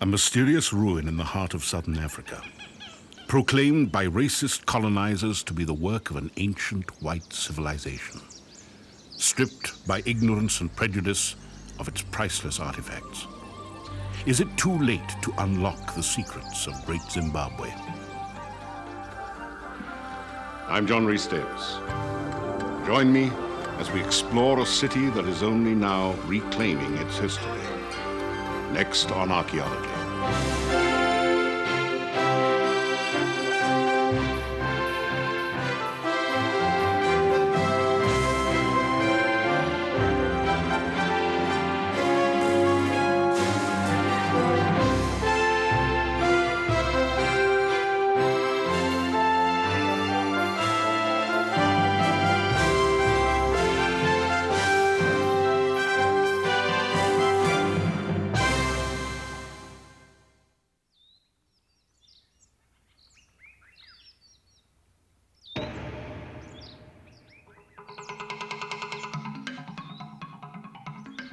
A mysterious ruin in the heart of southern Africa, proclaimed by racist colonizers to be the work of an ancient white civilization, stripped by ignorance and prejudice of its priceless artifacts. Is it too late to unlock the secrets of Great Zimbabwe? I'm John Rhys Davis. Join me as we explore a city that is only now reclaiming its history. Next on Archeology.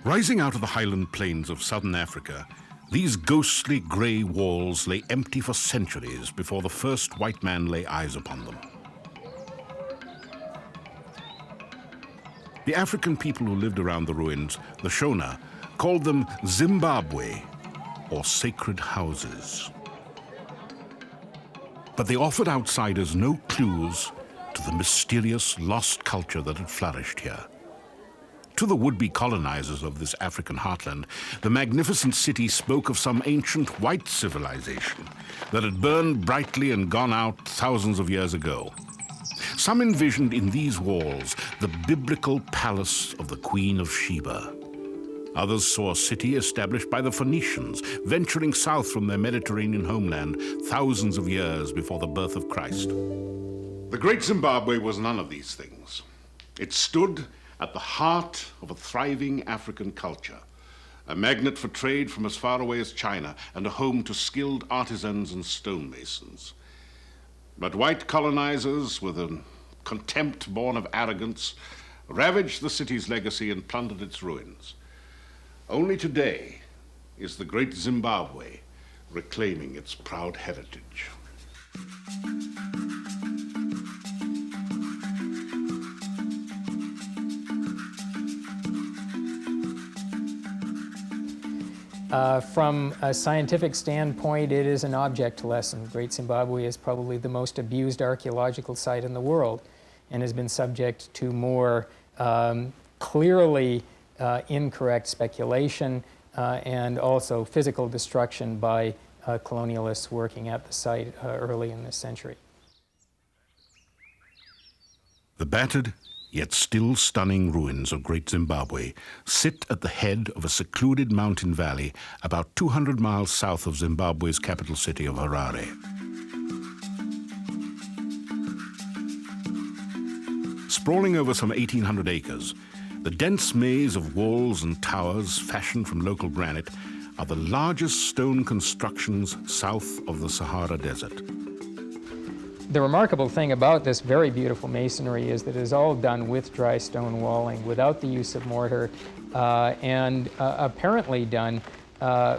Rising out of the highland plains of southern Africa, these ghostly grey walls lay empty for centuries before the first white man lay eyes upon them. The African people who lived around the ruins, the Shona, called them Zimbabwe, or sacred houses. But they offered outsiders no clues to the mysterious lost culture that had flourished here. To the would-be colonizers of this African heartland, the magnificent city spoke of some ancient white civilization that had burned brightly and gone out thousands of years ago. Some envisioned in these walls the biblical palace of the Queen of Sheba. Others saw a city established by the Phoenicians, venturing south from their Mediterranean homeland thousands of years before the birth of Christ. The Great Zimbabwe was none of these things. It stood at the heart of a thriving African culture, a magnet for trade from as far away as China and a home to skilled artisans and stonemasons. But white colonizers, with a contempt born of arrogance, ravaged the city's legacy and plundered its ruins. Only today is the Great Zimbabwe reclaiming its proud heritage. From a scientific standpoint, it is an object lesson. Great Zimbabwe is probably the most abused archaeological site in the world and has been subject to more clearly incorrect speculation and also physical destruction by colonialists working at the site early in this century. The battered, yet still stunning ruins of Great Zimbabwe sit at the head of a secluded mountain valley about 200 miles south of Zimbabwe's capital city of Harare. Sprawling over some 1,800 acres, the dense maze of walls and towers fashioned from local granite are the largest stone constructions south of the Sahara Desert. The remarkable thing about this very beautiful masonry is that it is all done with dry stone walling, without the use of mortar, and apparently done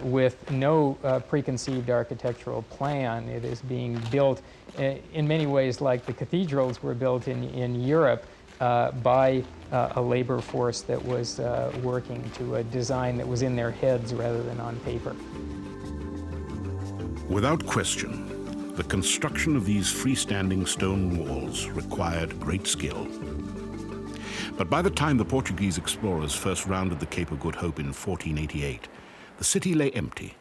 with no preconceived architectural plan. It is being built in many ways like the cathedrals were built in Europe by a labor force that was working to a design that was in their heads rather than on paper. Without question, the construction of these freestanding stone walls required great skill. But by the time the Portuguese explorers first rounded the Cape of Good Hope in 1488, the city lay empty.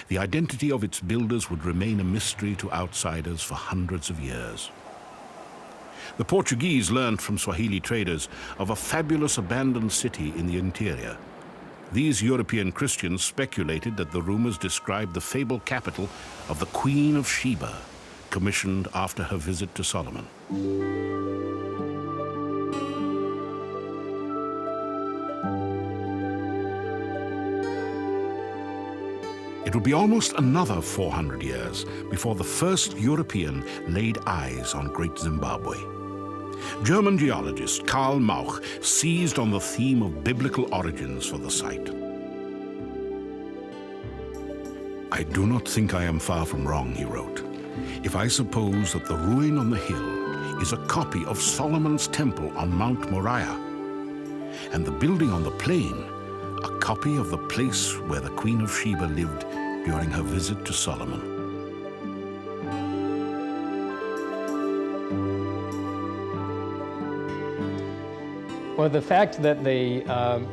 The identity of its builders would remain a mystery to outsiders for hundreds of years. The Portuguese learned from Swahili traders of a fabulous abandoned city in the interior. These European Christians speculated that the rumors described the fabled capital of the Queen of Sheba, commissioned after her visit to Solomon. It would be almost another 400 years before the first European laid eyes on Great Zimbabwe. German geologist Karl Mauch seized on the theme of biblical origins for the site. I "I do not think I am far from wrong," he wrote, "if I suppose that the ruin on the hill is a copy of Solomon's temple on Mount Moriah, and the building on the plain a copy of the place where the Queen of Sheba lived during her visit to Solomon." Well, the fact that the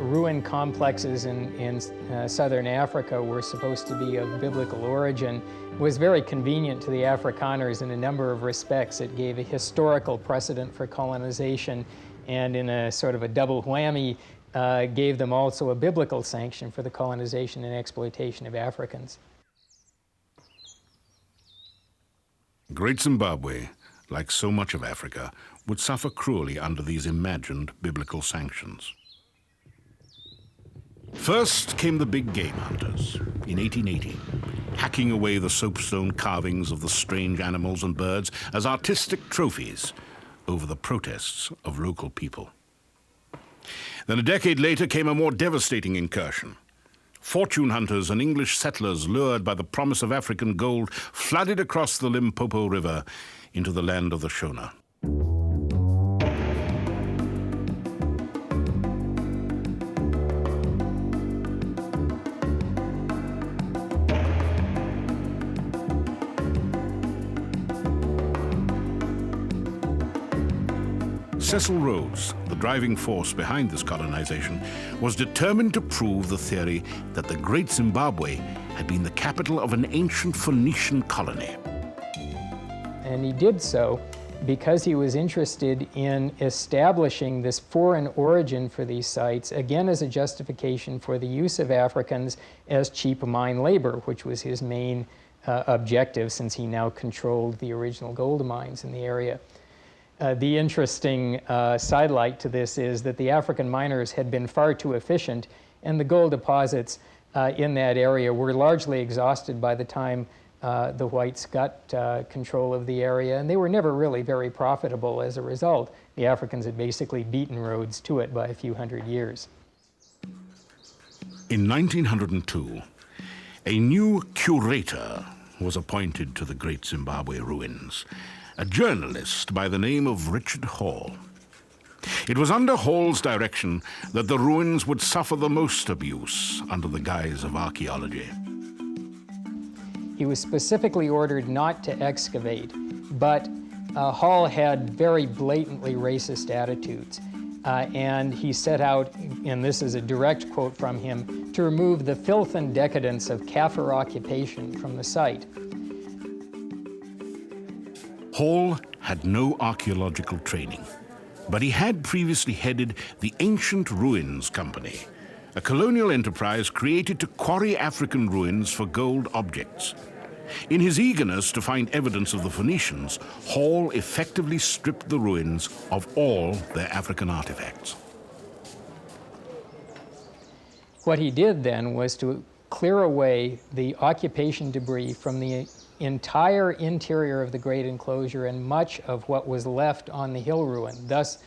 ruin complexes in southern Africa were supposed to be of biblical origin was very convenient to the Afrikaners in a number of respects. It gave a historical precedent for colonization, and in a sort of a double whammy, gave them also a biblical sanction for the colonization and exploitation of Africans. Great Zimbabwe, like so much of Africa, would suffer cruelly under these imagined biblical sanctions. First came the big game hunters in 1880, hacking away the soapstone carvings of the strange animals and birds as artistic trophies over the protests of local people. Then a decade later came a more devastating incursion. Fortune hunters and English settlers, lured by the promise of African gold, flooded across the Limpopo River into the land of the Shona. Cecil Rhodes, the driving force behind this colonization, was determined to prove the theory that the Great Zimbabwe had been the capital of an ancient Phoenician colony. And he did so because he was interested in establishing this foreign origin for these sites, again as a justification for the use of Africans as cheap mine labor, which was his main objective since he now controlled the original gold mines in the area. The interesting sidelight to this is that the African miners had been far too efficient, and the gold deposits in that area were largely exhausted by the time the whites got control of the area, and they were never really very profitable as a result. The Africans had basically beaten Rhodes to it by a few hundred years. In 1902, a new curator was appointed to the Great Zimbabwe ruins, a journalist by the name of Richard Hall. It was under Hall's direction that the ruins would suffer the most abuse under the guise of archaeology. He was specifically ordered not to excavate, but Hall had very blatantly racist attitudes. And he set out, and this is a direct quote from him, to remove the filth and decadence of Kaffir occupation from the site. Hall had no archaeological training, but he had previously headed the Ancient Ruins Company, a colonial enterprise created to quarry African ruins for gold objects. In his eagerness to find evidence of the Phoenicians, Hall effectively stripped the ruins of all their African artifacts. What he did then was to clear away the occupation debris from the entire interior of the Great Enclosure and much of what was left on the hill ruin, thus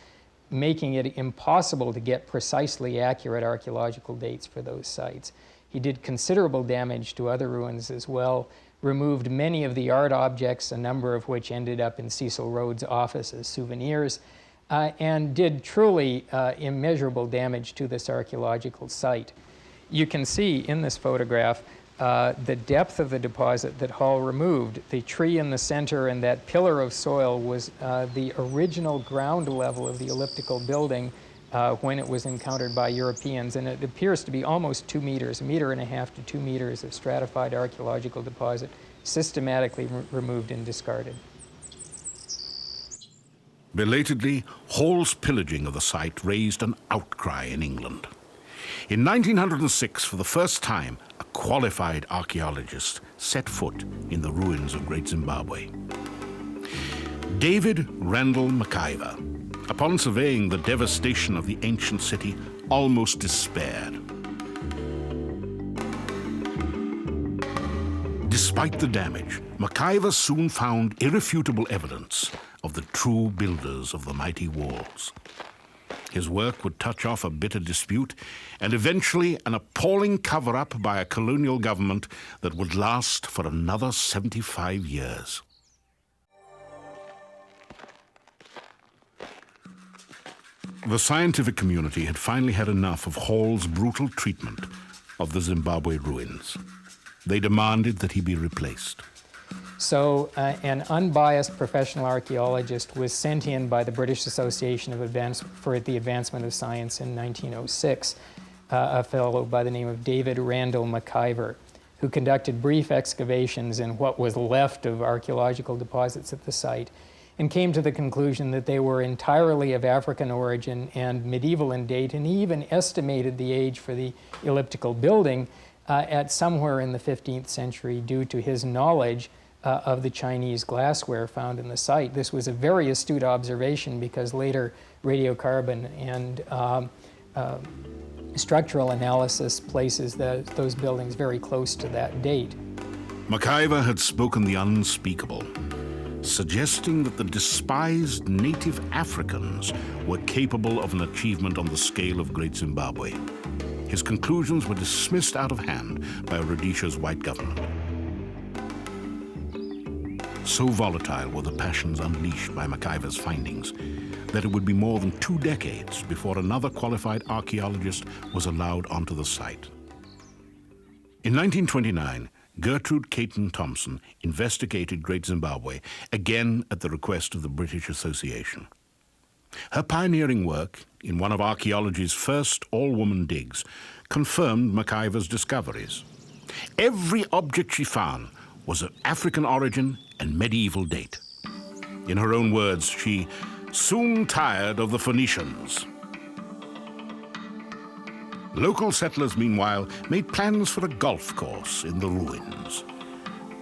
making it impossible to get precisely accurate archaeological dates for those sites. He did considerable damage to other ruins as well, removed many of the art objects, a number of which ended up in Cecil Rhodes' office as souvenirs, and did truly immeasurable damage to this archaeological site. You can see in this photograph the depth of the deposit that Hall removed. The tree in the center and that pillar of soil was the original ground level of the elliptical building when it was encountered by Europeans, and it appears to be almost 2 meters, 1.5 meters to 2 meters of stratified archaeological deposit, systematically removed and discarded. Belatedly, Hall's pillaging of the site raised an outcry in England. In 1906, for the first time, a qualified archaeologist set foot in the ruins of Great Zimbabwe. David Randall McIver, upon surveying the devastation of the ancient city, almost despaired. Despite the damage, McIver soon found irrefutable evidence of the true builders of the mighty walls. His work would touch off a bitter dispute and eventually an appalling cover-up by a colonial government that would last for another 75 years. The scientific community had finally had enough of Hall's brutal treatment of the Zimbabwe ruins. They demanded that he be replaced. So an unbiased professional archaeologist was sent in by the British Association for the Advancement of Science in 1906, a fellow by the name of David Randall McIver, who conducted brief excavations in what was left of archaeological deposits at the site, and came to the conclusion that they were entirely of African origin and medieval in date, and he even estimated the age for the elliptical building at somewhere in the 15th century due to his knowledge of the Chinese glassware found in the site. This was a very astute observation because later radiocarbon and structural analysis places those buildings very close to that date. McIver had spoken the unspeakable, suggesting that the despised native Africans were capable of an achievement on the scale of Great Zimbabwe. His conclusions were dismissed out of hand by Rhodesia's white government. So volatile were the passions unleashed by McIver's findings that it would be more than 2 decades before another qualified archaeologist was allowed onto the site. In 1929, Gertrude Kaitlyn Thompson investigated Great Zimbabwe, again at the request of the British Association. Her pioneering work in one of archaeology's first all-woman digs confirmed McIver's discoveries. Every object she found was of African origin and medieval date. In her own words, she soon tired of the Phoenicians. Local settlers, meanwhile, made plans for a golf course in the ruins.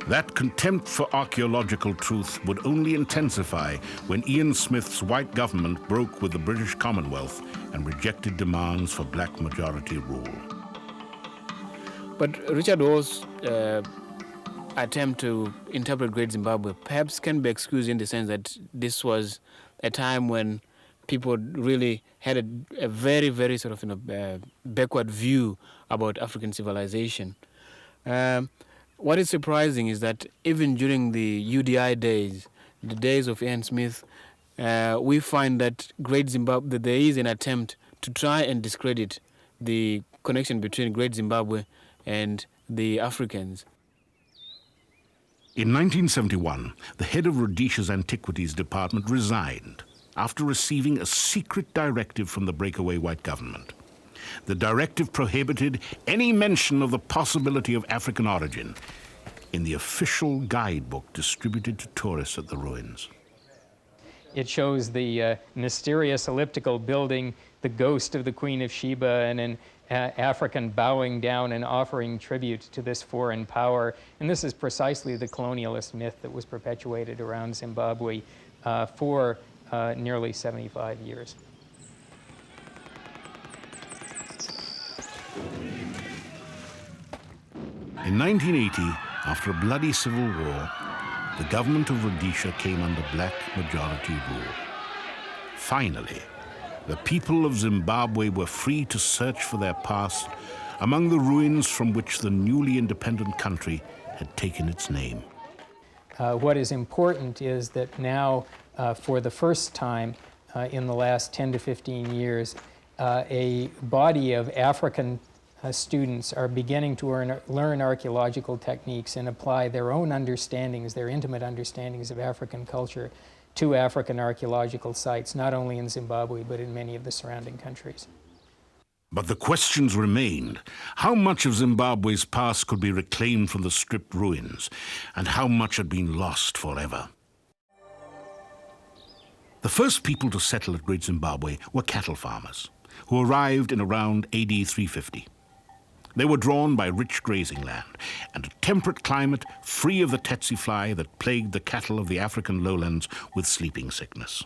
That contempt for archaeological truth would only intensify when Ian Smith's white government broke with the British Commonwealth and rejected demands for black majority rule. But Richard Hall's attempt to interpret Great Zimbabwe perhaps can be excused in the sense that this was a time when people really had a very, very sort of backward view about African civilization. What is surprising is that even during the UDI days, the days of Ian Smith, we find that Great Zimbabwe, that there is an attempt to try and discredit the connection between Great Zimbabwe and the Africans. In 1971, the head of Rhodesia's Antiquities Department resigned after receiving a secret directive from the breakaway white government. The directive prohibited any mention of the possibility of African origin in the official guidebook distributed to tourists at the ruins. It shows the mysterious elliptical building, the ghost of the Queen of Sheba, and an African bowing down and offering tribute to this foreign power. And this is precisely the colonialist myth that was perpetuated around Zimbabwe for nearly 75 years. In 1980, after a bloody civil war, the government of Rhodesia came under black majority rule. Finally, the people of Zimbabwe were free to search for their past among the ruins from which the newly independent country had taken its name. What is important is that now, for the first time in the last 10 to 15 years, a body of African students are beginning to learn archaeological techniques and apply their own understandings, their intimate understandings of African culture to African archaeological sites, not only in Zimbabwe, but in many of the surrounding countries. But the questions remained. How much of Zimbabwe's past could be reclaimed from the stripped ruins, and how much had been lost forever? The first people to settle at Great Zimbabwe were cattle farmers, who arrived in around AD 350. They were drawn by rich grazing land and a temperate climate free of the tsetse fly that plagued the cattle of the African lowlands with sleeping sickness.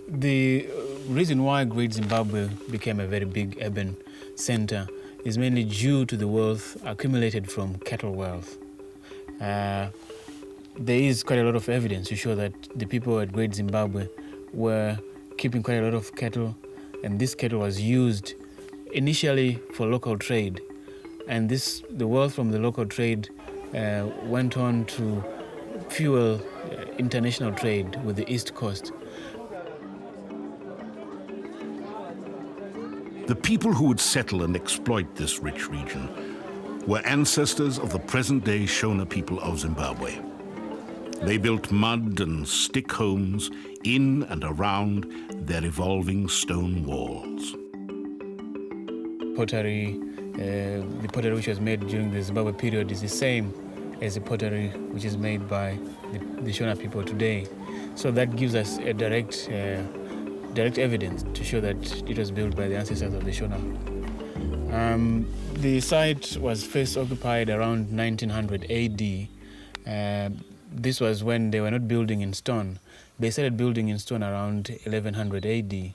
The reason why Great Zimbabwe became a very big urban center is mainly due to the wealth accumulated from cattle wealth. There is quite a lot of evidence to show that the people at Great Zimbabwe were keeping quite a lot of cattle, and this cattle was used initially for local trade, and the wealth from the local trade went on to fuel international trade with the East Coast. The people who would settle and exploit this rich region were ancestors of the present-day Shona people of Zimbabwe. They built mud and stick homes in and around their evolving stone walls. Pottery, the pottery which was made during the Zimbabwe period is the same as the pottery which is made by the Shona people today. So that gives us a direct evidence to show that it was built by the ancestors of the Shona. The site was first occupied around 1900 AD. This was when they were not building in stone. They started building in stone around 1100 AD.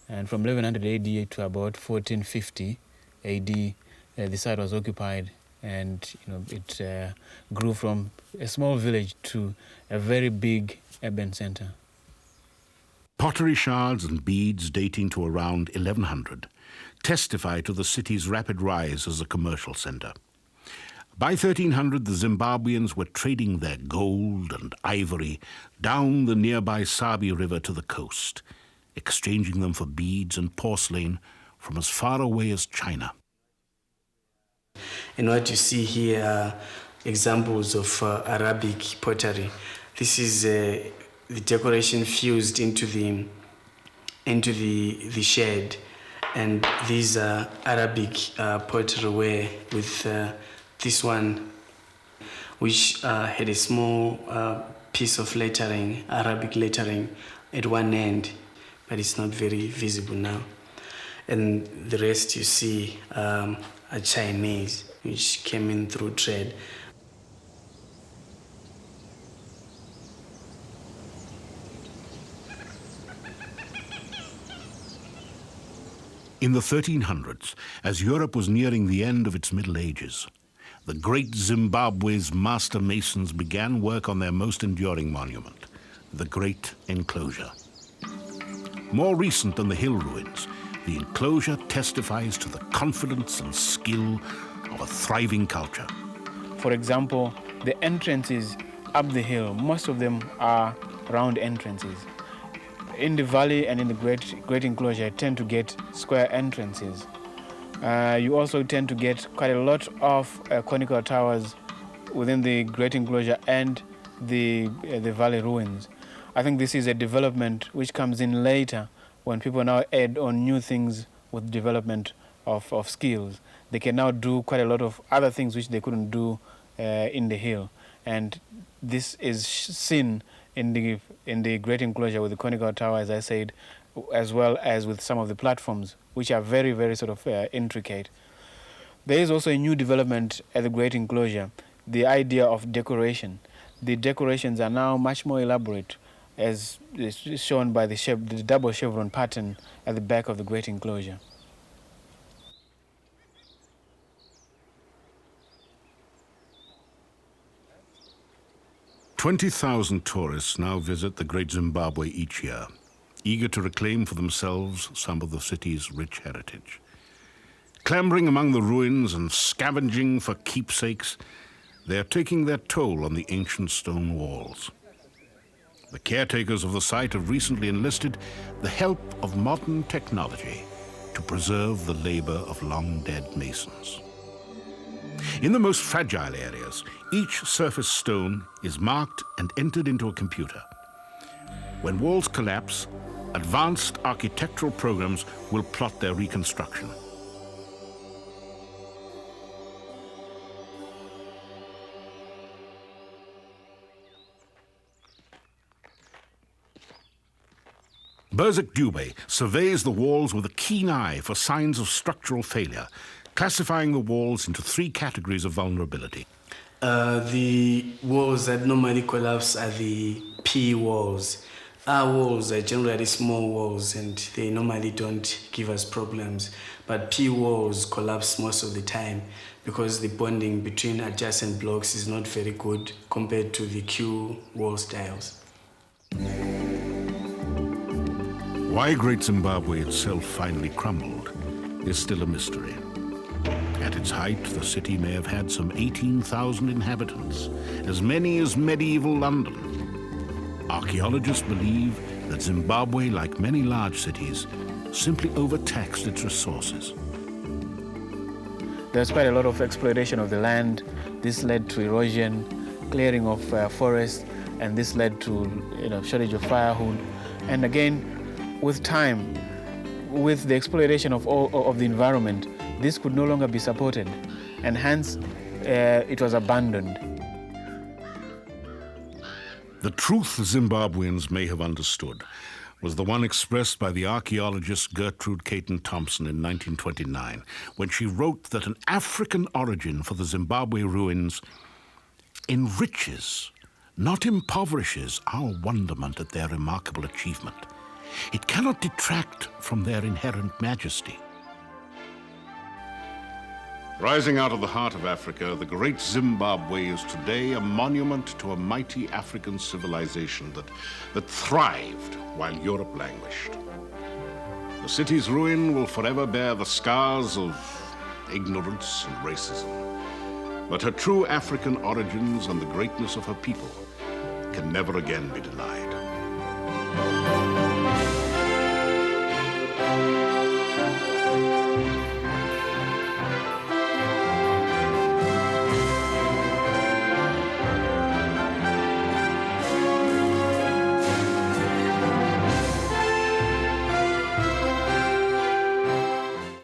And from 1100 AD to about 1450 AD, the site was occupied, and it grew from a small village to a very big urban center. Pottery shards and beads dating to around 1100 testify to the city's rapid rise as a commercial center. By 1300, the Zimbabweans were trading their gold and ivory down the nearby Sabi River to the coast, exchanging them for beads and porcelain from as far away as China. And what you see here are examples of Arabic pottery. This is the decoration fused into the shed, and these are Arabic pottery ware with this one, which had a small piece of lettering, Arabic lettering, at one end, but it's not very visible now. And the rest you see are Chinese, which came in through trade. In the 1300s, as Europe was nearing the end of its Middle Ages, the Great Zimbabwe's master masons began work on their most enduring monument, the Great Enclosure. More recent than the hill ruins, the Enclosure testifies to the confidence and skill of a thriving culture. For example, the entrances up the hill, most of them are round entrances. In the valley and in the Great Enclosure, you tend to get square entrances. You also tend to get quite a lot of conical towers within the Great Enclosure and the valley ruins. I think this is a development which comes in later when people now add on new things with development of skills. They can now do quite a lot of other things which they couldn't do in the hill. And this is seen in the Great Enclosure with the conical tower, as I said, as well as with some of the platforms, which are very, very sort of intricate. There is also a new development at the Great Enclosure, the idea of decoration. The decorations are now much more elaborate, as is shown by the double chevron pattern at the back of the Great Enclosure. "20,000 tourists now visit the Great Zimbabwe each year, eager to reclaim for themselves some of the city's rich heritage. Clambering among the ruins and scavenging for keepsakes, they are taking their toll on the ancient stone walls. The caretakers of the site have recently enlisted the help of modern technology to preserve the labor of long-dead masons. In the most fragile areas, each surface stone is marked and entered into a computer. When walls collapse, advanced architectural programs will plot their reconstruction. Berzak Dube surveys the walls with a keen eye for signs of structural failure, classifying the walls into 3 categories of vulnerability. The walls that normally collapse are the P walls. Our walls are generally small walls and they normally don't give us problems. But P walls collapse most of the time because the bonding between adjacent blocks is not very good compared to the Q wall styles. Why Great Zimbabwe itself finally crumbled is still a mystery. At its height, the city may have had some 18,000 inhabitants, as many as medieval London. Archaeologists believe that Zimbabwe, like many large cities, simply overtaxed its resources. There's quite a lot of exploitation of the land. This led to erosion, clearing of forests, and this led to shortage of firewood. And again, with time, with the exploitation of the environment, this could no longer be supported, and hence it was abandoned. The truth Zimbabweans may have understood was the one expressed by the archaeologist Gertrude Thompson in 1929, when she wrote that an African origin for the Zimbabwe ruins enriches, not impoverishes, our wonderment at their remarkable achievement. It cannot detract from their inherent majesty. Rising out of the heart of Africa, the Great Zimbabwe is today a monument to a mighty African civilization that thrived while Europe languished. The city's ruin will forever bear the scars of ignorance and racism. But her true African origins and the greatness of her people can never again be denied.